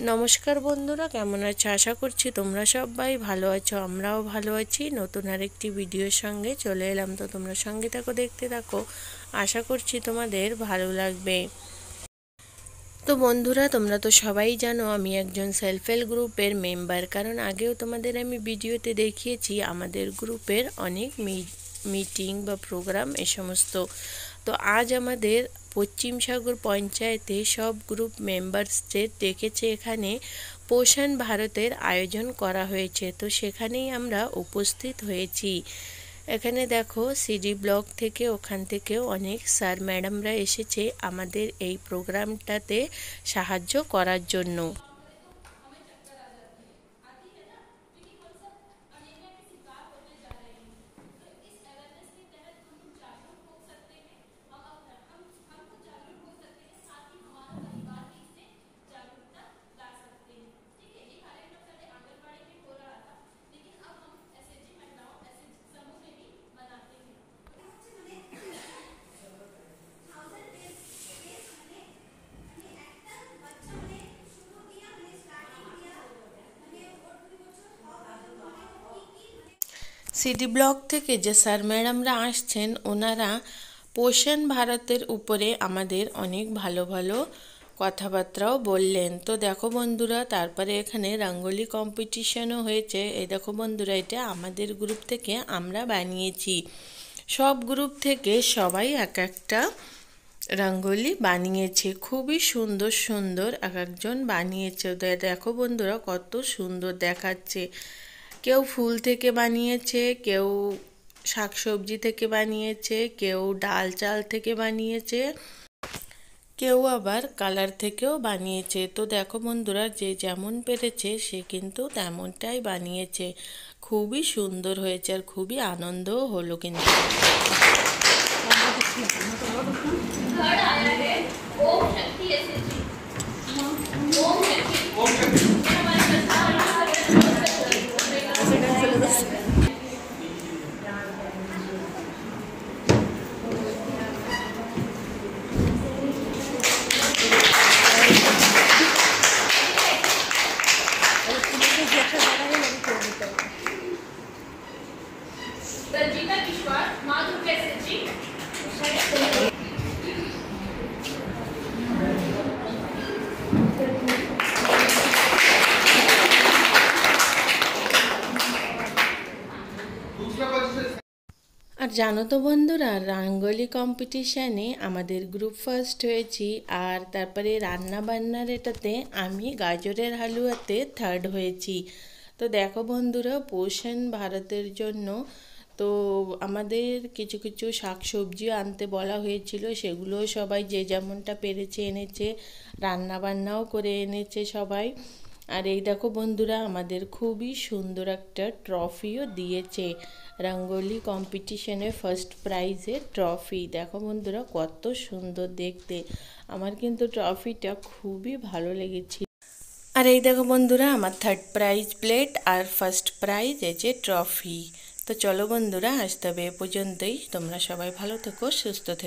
নমস্কার বন্ধুরা, কেমন আছো? আশা করছি তোমরা সবাই ভালো আছো। আমরাও ভালো আছি। নতুন আরেকটি ভিডিওর সঙ্গে চলে এলাম। তো তোমরা সঙ্গে থাকো, দেখতে থাকো। আশা করছি তোমাদের ভালো লাগবে। তো বন্ধুরা, তোমরা তো সবাই জানো আমি একজন সেলফ হেল্প গ্রুপের মেম্বার, কারণ আগেও তোমাদের আমি ভিডিওতে দেখিয়েছি আমাদের গ্রুপের অনেক মিটিং বা প্রোগ্রাম এ সমস্ত। তো আজ আমাদের পশ্চিম সাগর পঞ্চায়েতে সব গ্রুপ মেম্বার্সদের ডেকেছে। এখানে পোষণ ভারতের আয়োজন করা হয়েছে, তো সেখানেই আমরা উপস্থিত হয়েছি। এখানে দেখো সিডি ব্লক থেকে, ওখান থেকেও অনেক স্যার ম্যাডামরা এসেছে আমাদের এই প্রোগ্রামটাতে সাহায্য করার জন্য। সিডি ব্লক থেকে যে স্যার ম্যাডামরা আসছেন, ওনারা পোষণ ভারতের উপরে আমাদের অনেক ভালো ভালো কথাবার্তাও বললেন। তো দেখো বন্ধুরা, তারপরে এখানে রঙ্গোলি কম্পিটিশনও হয়েছে। এই দেখো বন্ধুরা, এটা আমাদের গ্রুপ থেকে আমরা বানিয়েছি। সব গ্রুপ থেকে সবাই এক একটা রঙ্গোলি বানিয়েছে। খুবই সুন্দর সুন্দর এক একজন বানিয়েছে। দেখো বন্ধুরা, কত সুন্দর দেখাচ্ছে। কেউ ফুল থেকে বানিয়েছে, কেউ শাকসবজি থেকে বানিয়েছে, কেউ ডাল চাল থেকে বানিয়েছে, কেউ আবার কালার থেকেও বানিয়েছে। তো দেখো বন্ধুরা, যে যেমন পেরেছে সে কিন্তু তেমনটাই বানিয়েছে। খুবই সুন্দর হয়েছে আর খুবই আনন্দও হলো কিন্তু। আর জানো তো বন্ধুরা, রঙ্গোলি কম্পিটিশানে আমাদের গ্রুপ ফার্স্ট হয়েছি। আর তারপরে রান্না বান্নার এটাতে আমি গাজরের হালুয়াতে থার্ড হয়েছি। তো দেখো বন্ধুরা, পোষণ ভারতের জন্য তো আমাদের কিছু কিছু শাকসবজিও আনতে বলা হয়েছিল, সেগুলো সবাই যে যেমনটা পেরেছে এনেছে। রান্না বান্নাও করে এনেছে সবাই। আর এই দেখো বন্ধুরা, আমাদের খুবই সুন্দর একটা ট্রফিও দিয়েছে। রঙ্গোলি কম্পিটিশনে ফার্স্ট প্রাইজের ট্রফি। দেখো বন্ধুরা, কত সুন্দর দেখতে। আমার কিন্তু ট্রফিটা খুবই ভালো লেগেছিল। আর এই দেখো বন্ধুরা, আমার থার্ড প্রাইজ প্লেট আর ফার্স্ট প্রাইজ এই যে ট্রফি। তো চলো বন্ধুরা, আজ তবে এ পর্যন্তই। তোমরা সবাই ভালো থেকো, সুস্থ থেকো।